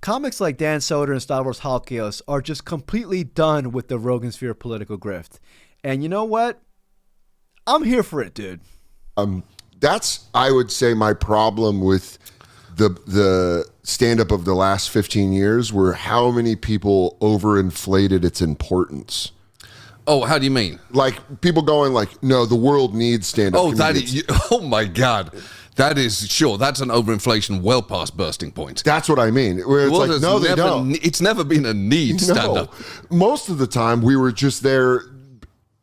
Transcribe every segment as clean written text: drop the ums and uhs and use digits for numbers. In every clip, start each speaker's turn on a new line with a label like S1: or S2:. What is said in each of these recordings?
S1: Comics like Dan Soder and Stravros Halkias are just completely done with the Rogansphere political grift. And you know what? I'm here for it, dude.
S2: That's, I would say, my problem with the stand-up of the last 15 years, were how many people overinflated its importance.
S3: Oh, how do you mean?
S2: Like, people going like, no, the world needs stand-up comedians.
S3: Oh my God. That is, sure, that's an overinflation well past bursting point.
S2: That's what I mean. Where it's like, no, they don't.
S3: It's never been a need stand-up.
S2: Most of the time, we were just there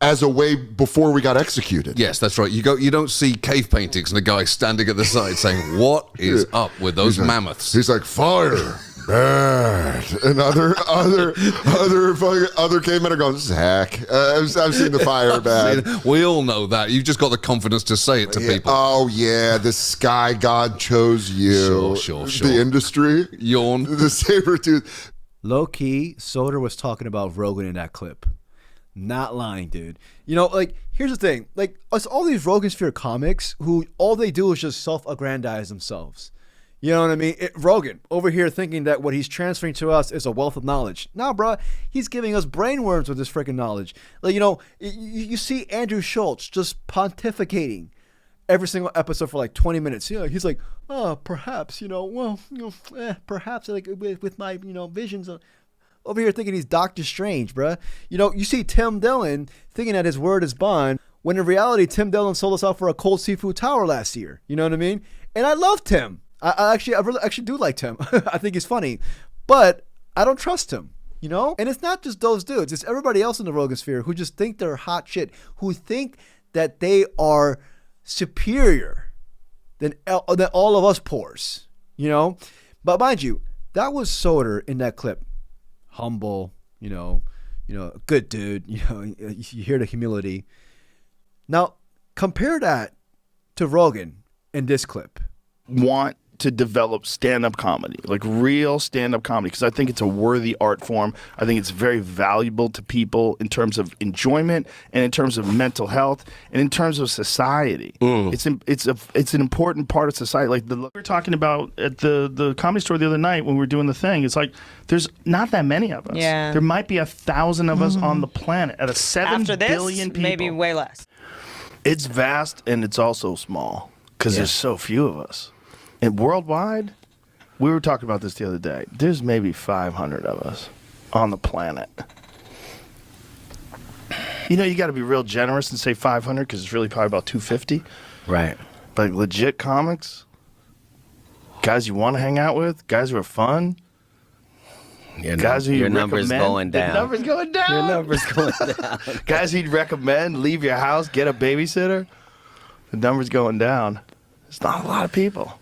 S2: as a way before we got executed.
S3: Yes, that's right. You don't see cave paintings and a guy standing at the side saying, what is up with those mammoths?
S2: He's like, fire, bad. And other cavemen are going, this is hack. I've seen the fire, bad.
S3: We all know that. You've just got the confidence to say it to people.
S2: Oh, yeah, the sky god chose you.
S3: Sure.
S2: The industry.
S3: Yawn.
S2: The saber-tooth.
S1: Low-key, Soder was talking about Rogan in that clip. Not lying, dude. You know, like, here's the thing. Like, us, all these Rogansphere comics who all they do is just self-aggrandize themselves. You know what I mean? Rogan, over here thinking that what he's transferring to us is a wealth of knowledge. Nah, bro. He's giving us brainworms with this freaking knowledge. Like, you know, you see Andrew Schultz just pontificating every single episode for like 20 minutes. You know, he's like, oh, perhaps, perhaps, like, with my, visions of... Over here thinking he's Doctor Strange, bruh. You know, you see Tim Dillon thinking that his word is bond, when in reality, Tim Dillon sold us out for a cold seafood tower last year. You know what I mean? And I love Tim. I really do like Tim. I think he's funny. But I don't trust him, you know? And it's not just those dudes. It's everybody else in the Rogansphere who just think they're hot shit, who think that they are superior than all of us pores, you know? But mind you, that was Soder in that clip. Humble, good dude, you hear the humility. Now, compare that to Rogan in this clip.
S4: Want to develop stand-up comedy, like real stand-up comedy, because I think it's a worthy art form. I think it's very valuable to people in terms of enjoyment and in terms of mental health and in terms of society. It's an important part of society. Like we were talking about at the Comedy Store the other night when we were doing the thing. It's like there's not that many of us.
S5: Yeah.
S4: There might be 1,000 of us on the planet out of 7 billion people.
S5: Maybe way less.
S4: It's vast and it's also small because there's so few of us. And worldwide, we were talking about this the other day. There's maybe 500 of us on the planet. You know, you got to be real generous and say 500 because it's really probably about 250.
S1: Right.
S4: But legit comics, guys you want to hang out with, guys who are fun. Guys who
S6: your number's going down.
S4: The number's going down.
S6: Your number's going down.
S4: Guys you'd recommend, leave your house, get a babysitter. The number's going down. It's not a lot of people.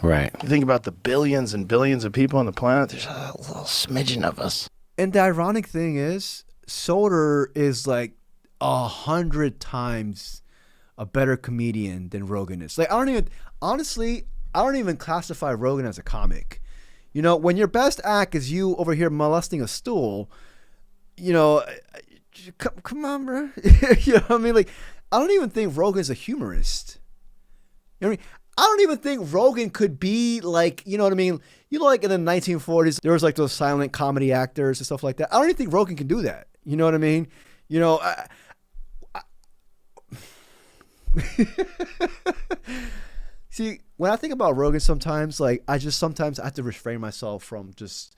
S6: Right.
S4: You think about the billions and billions of people on the planet, there's a little smidgen of us.
S1: And the ironic thing is, Soder is like 100 times a better comedian than Rogan is. Like, I don't even classify Rogan as a comic. You know, when your best act is you over here molesting a stool, come on, bro. You know what I mean? Like, I don't even think Rogan's a humorist. You know what I mean? I don't even think Rogan could be like, you know what I mean? Like in the 1940s, there was like those silent comedy actors and stuff like that. I don't even think Rogan can do that. You know what I mean? See, when I think about Rogan sometimes, like sometimes I have to refrain myself from just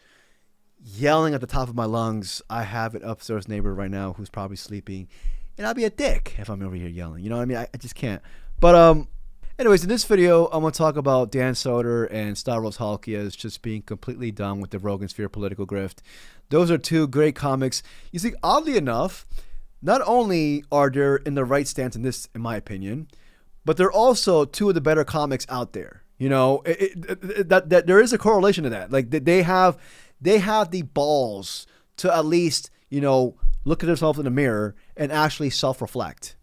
S1: yelling at the top of my lungs. I have an upstairs neighbor right now who's probably sleeping, and I'll be a dick if I'm over here yelling. You know what I mean? I just can't. But anyways, in this video, I'm going to talk about Dan Soder and Stravros Halkias just being completely done with the Rogansphere political grift. Those are two great comics. You see, oddly enough, not only are they in the right stance in this, in my opinion, but they're also two of the better comics out there. You know, that there is a correlation to that. Like they have the balls to at least, look at themselves in the mirror and actually self-reflect.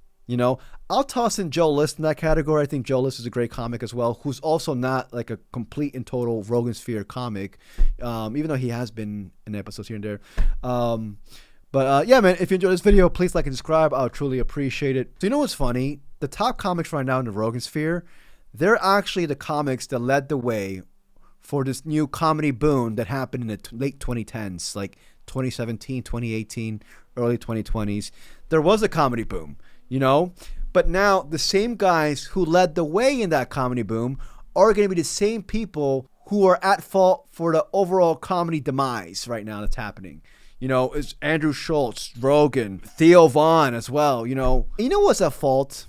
S1: I'll toss in Joe List in that category. I think Joe List is a great comic as well, who's also not like a complete and total Rogansphere comic, even though he has been in episodes here and there. Yeah, man, if you enjoyed this video, please like and subscribe. I would truly appreciate it. So you know what's funny? The top comics right now in the Rogansphere, they're actually the comics that led the way for this new comedy boom that happened in the late 2010s, like 2017, 2018, early 2020s. There was a comedy boom, you know? But now the same guys who led the way in that comedy boom are going to be the same people who are at fault for the overall comedy demise right now that's happening. You know, it's Andrew Schultz, Rogan, Theo Von as well, you know. You know what's at fault?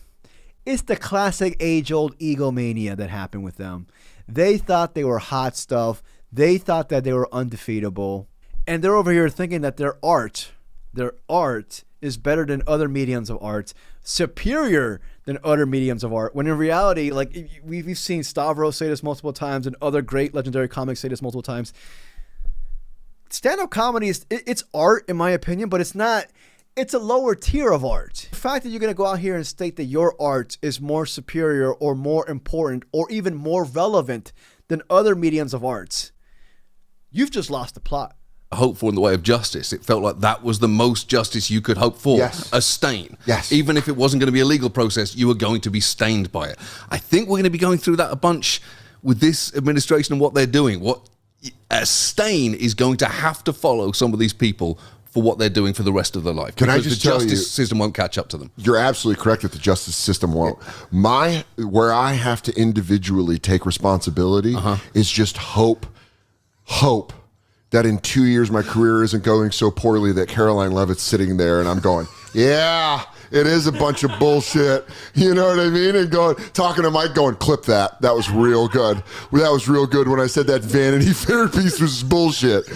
S1: It's the classic age-old egomania that happened with them. They thought they were hot stuff. They thought that they were undefeatable. And they're over here thinking that their art is better than other mediums of art, superior than other mediums of art, when in reality, like we've seen Stravros say this multiple times and other great legendary comics say this multiple times. Stand-up comedy it's art, in my opinion, but it's not. It's a lower tier of art. The fact that you're going to go out here and state that your art is more superior or more important or even more relevant than other mediums of arts, you've just lost the plot.
S3: Hope for in the way of justice. It felt like that was the most justice you could hope for.
S2: Yes.
S3: A stain.
S2: Yes.
S3: Even if it wasn't going to be a legal process, you were going to be stained by it. I think we're going to be going through that a bunch with this administration and what they're doing. What a stain is going to have to follow some of these people for what they're doing for the rest of their life.
S2: Can I
S3: because
S2: just
S3: the
S2: tell
S3: justice
S2: you,
S3: system won't catch up to them.
S2: You're absolutely correct that the justice system won't. Where I have to individually take responsibility is just hope that in 2 years my career isn't going so poorly that Caroline Levitt's sitting there and I'm going, yeah, it is a bunch of bullshit. You know what I mean? And talking to Mike going, clip that. That was real good. That was real good when I said that Vanity Fair piece was bullshit.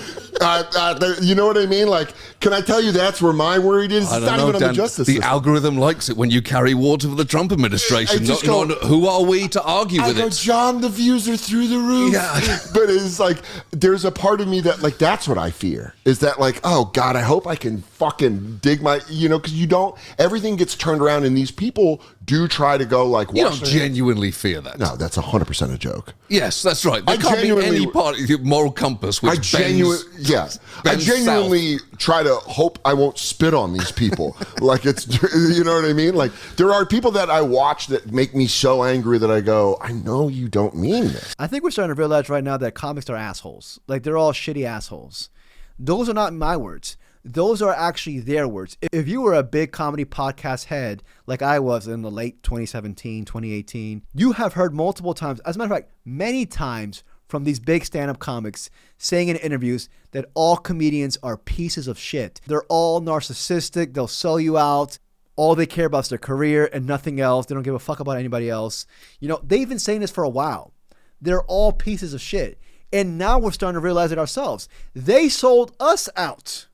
S2: You know what I mean? Like, can I tell you that's where my worry is? It's not even on the justice
S3: the
S2: system.
S3: algorithm likes it when you carry water for the Trump administration. Not who are we to argue with it?
S2: John, the views are through the roof.
S3: Yeah.
S2: But it's like, there's a part of me that, like, that's what I fear. Is that, like, oh, God, I hope I can fucking dig my, you know, because everything gets turned around and these people do try to go, like,
S3: You don't genuinely fear that.
S2: No, that's 100% a joke.
S3: Yes, that's right. There can't be any part of your moral compass which
S2: I genuinely try to hope I won't spit on these people. Like, it's, you know what I mean? Like, there are people that I watch that make me so angry that I go, I know you don't mean this.
S1: I think we're starting to realize right now that comics are assholes. Like, they're all shitty assholes. Those are not my words. Those are actually their words. If you were a big comedy podcast head, like I was in the late 2017, 2018, you have heard multiple times, as a matter of fact, many times from these big stand-up comics saying in interviews that all comedians are pieces of shit. They're all narcissistic. They'll sell you out. All they care about is their career and nothing else. They don't give a fuck about anybody else. You know, they've been saying this for a while. They're all pieces of shit. And now we're starting to realize it ourselves. They sold us out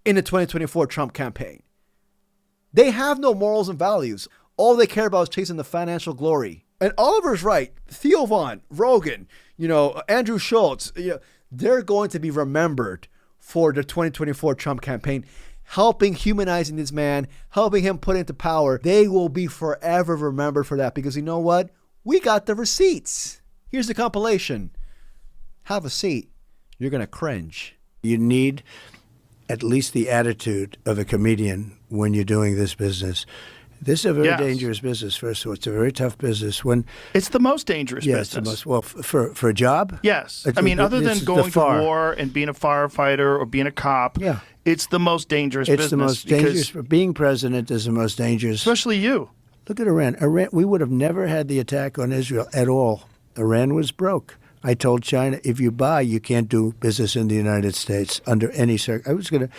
S1: in the 2024 Trump campaign. They have no morals and values. All they care about is chasing the financial glory. And Oliver's right. Theo Von, Rogan, you know, Andrew Schultz, you know, they're going to be remembered for the 2024 Trump campaign, helping humanizing this man, helping him put into power. They will be forever remembered for that because you know what? We got the receipts. Here's the compilation. Have a seat. You're going to cringe.
S5: You need at least the attitude of a comedian when you're doing this business. This is a very dangerous business, first of all. It's a very tough business.
S4: It's the most dangerous business.
S5: Yes, the most. Well, for a job?
S4: Yes. I mean, other than going to war and being a firefighter or being a cop, it's the most dangerous business.
S5: It's the most dangerous. Being president is the most dangerous.
S4: Especially you.
S5: Look at Iran. We would have never had the attack on Israel at all. Iran was broke. I told China, if you buy, you can't do business in the United States under any circumstance.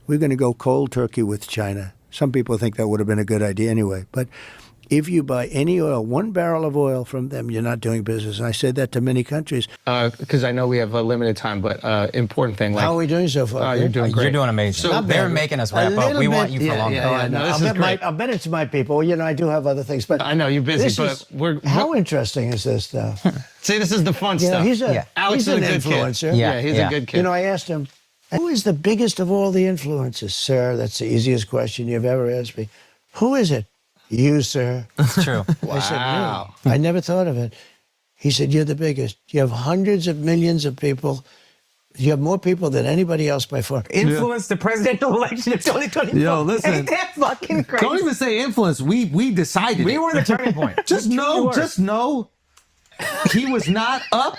S5: We're going to go cold turkey with China. Some people think that would have been a good idea anyway. But if you buy any oil, 1 barrel of oil from them, you're not doing business. And I said that to many countries.
S7: Because I know we have a limited time, but important thing. Like,
S5: how are we doing so far?
S7: You're doing great.
S8: You're doing amazing. So they're making us wrap up. We want you for longer.
S5: I'll bet it's my people. You know, I do have other things. But
S7: I know you're busy, but
S5: how interesting is this stuff?
S7: See, this is the fun stuff.
S5: He's
S7: Alex
S5: an
S7: is a good
S5: influencer.
S7: Kid. Yeah, he's a good kid.
S5: You know, I asked him, who is the biggest of all the influencers? Sir, that's the easiest question you've ever asked me. Who is it? You, sir.
S8: That's true.
S5: Wow. I said, really? I never thought of it. He said, you're the biggest. You have hundreds of millions of people. You have more people than anybody else by far.
S8: Influence the presidential election of 2024.
S9: Yo, listen.
S8: Ain't that fucking crazy?
S9: Don't even say influence. We decided.
S8: We were the turning point.
S9: Just know he was not up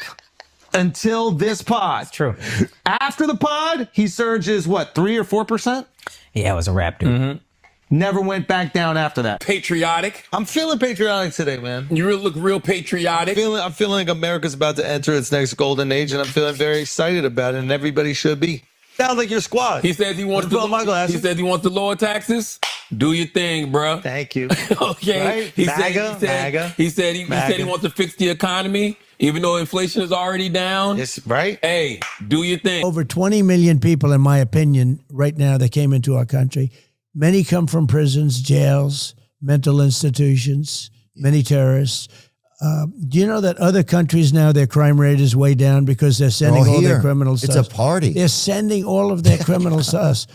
S9: until this pod.
S8: It's true.
S9: After the pod, he surges, what, 3 or 4%?
S8: Yeah, it was a rap, dude.
S9: Never went back down after that.
S10: Patriotic.
S9: I'm feeling patriotic today, man.
S10: You look real patriotic.
S9: I'm feeling like America's about to enter its next golden age, and I'm feeling very excited about it, and everybody should be. Sounds like your squad.
S10: He says he wants to.
S9: my glasses.
S10: He says he wants to lower taxes. Do your thing, bro.
S9: Thank you.
S10: Okay.
S9: Right?
S10: He
S9: MAGA,
S10: said he said he wants to fix the economy, even though inflation is already down.
S9: Yes, right?
S10: Hey, do your thing.
S5: Over 20 million people, in my opinion, right now that came into our country. Many come from prisons, jails, mental institutions, many terrorists. Do you know that other countries now, their crime rate is way down because they're sending all their criminals to us?
S11: It's a party.
S5: They're sending all of their criminals to us.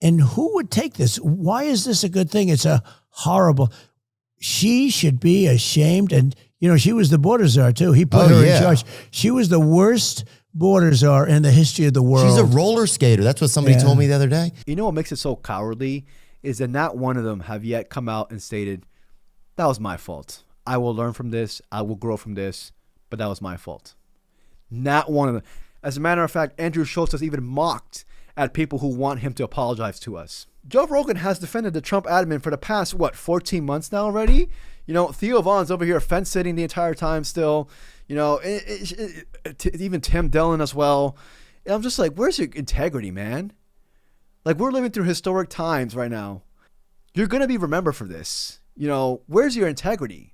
S5: And who would take this? Why is this a good thing? It's a horrible. She should be ashamed. And, she was the border czar, too. He put her in charge. She was the worst border czar in the history of the world.
S11: She's a roller skater. That's what somebody told me the other day.
S1: You know what makes it so cowardly is that not one of them have yet come out and stated, that was my fault. I will learn from this. I will grow from this. But that was my fault. Not one of them. As a matter of fact, Andrew Schultz has even mocked at people who want him to apologize to us. Joe Rogan has defended the Trump admin for the past, 14 months now already? Theo Vaughn's over here fence-sitting the entire time still. Even Tim Dillon as well. And I'm just like, where's your integrity, man? Like, we're living through historic times right now. You're going to be remembered for this. Where's your integrity?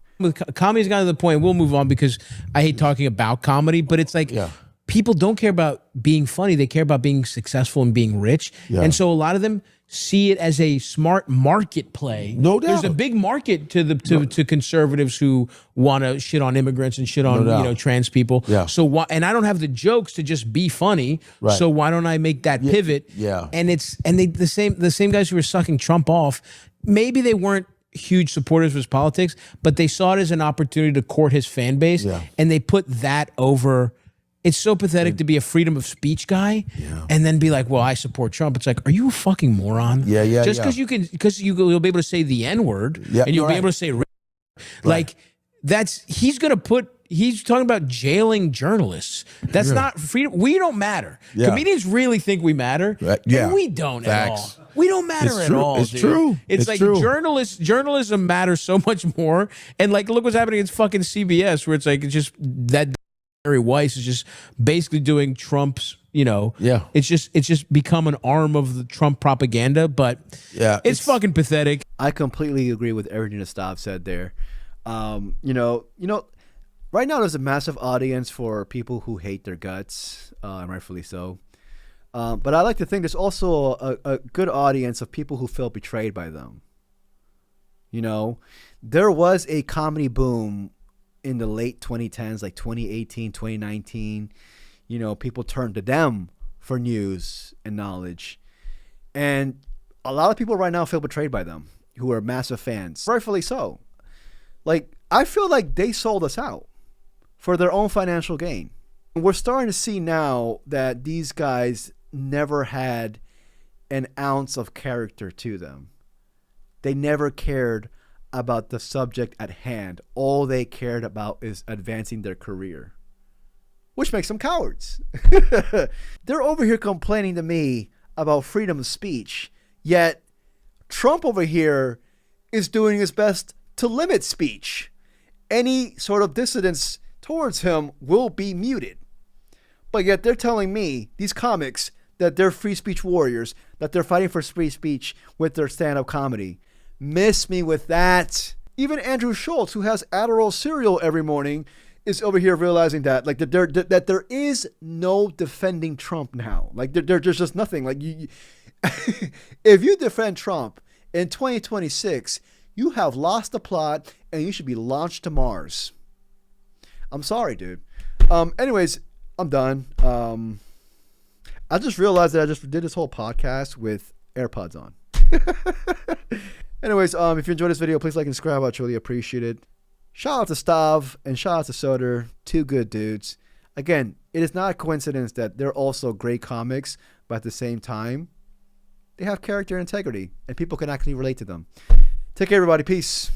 S12: Comedy's gotten to the point, we'll move on because I hate talking about comedy, but it's like people don't care about being funny. They care about being successful and being rich. Yeah. And so a lot of them see it as a smart market play.
S9: No doubt.
S12: There's a big market to conservatives who want to shit on immigrants and shit on trans people.
S9: Yeah.
S12: So and I don't have the jokes to just be funny.
S9: Right.
S12: So why don't I make that pivot?
S9: Yeah.
S12: And the same guys who were sucking Trump off, maybe they weren't huge supporters of his politics, but they saw it as an opportunity to court his fan base, and they put that over. It's so pathetic to be a freedom of speech guy and then be like, well, I support Trump. It's like, are you a fucking moron?
S9: Yeah.
S12: Just because you'll be able to say the N-word and you'll be able to say like he's talking about jailing journalists. That's not freedom. We don't matter.
S9: Yeah.
S12: Comedians really think we matter.
S9: Yeah.
S12: And we don't
S9: Facts.
S12: at all. We don't matter at all.
S9: It's
S12: dude.
S9: true.
S12: It's like
S9: true.
S12: journalism matters so much more. And like, look what's happening in fucking CBS, where it's like, it's just that Barry Weiss is just basically doing Trump's, it's just become an arm of the Trump propaganda, but it's fucking pathetic.
S1: I completely agree with everything that Stav said there. Right now there's a massive audience for people who hate their guts, and rightfully so. But I like to think there's also a good audience of people who feel betrayed by them. There was a comedy boom in the late 2010s, like 2018, 2019. People turned to them for news and knowledge. And a lot of people right now feel betrayed by them, who are massive fans. Rightfully so. Like, I feel like they sold us out for their own financial gain. We're starting to see now that these guys never had an ounce of character to them. They never cared about the subject at hand. All they cared about is advancing their career, which makes them cowards. They're over here complaining to me about freedom of speech, yet Trump over here is doing his best to limit speech. Any sort of dissidence towards him will be muted. But yet they're telling me, these comics, that they're free speech warriors, that they're fighting for free speech with their stand-up comedy. Miss me with that. Even Andrew Schultz, who has Adderall cereal every morning, is over here realizing that, like, that there is no defending Trump now. Like, there's just nothing. Like, if you defend Trump in 2026, you have lost the plot and you should be launched to Mars. I'm sorry, dude. Anyways, I'm done. I just realized that I just did this whole podcast with AirPods on. Anyways, if you enjoyed this video, please like and subscribe. I truly appreciate it. Shout out to Stav and shout out to Soder, two good dudes. Again, it is not a coincidence that they're also great comics, but at the same time, they have character and integrity, and people can actually relate to them. Take care, everybody. Peace.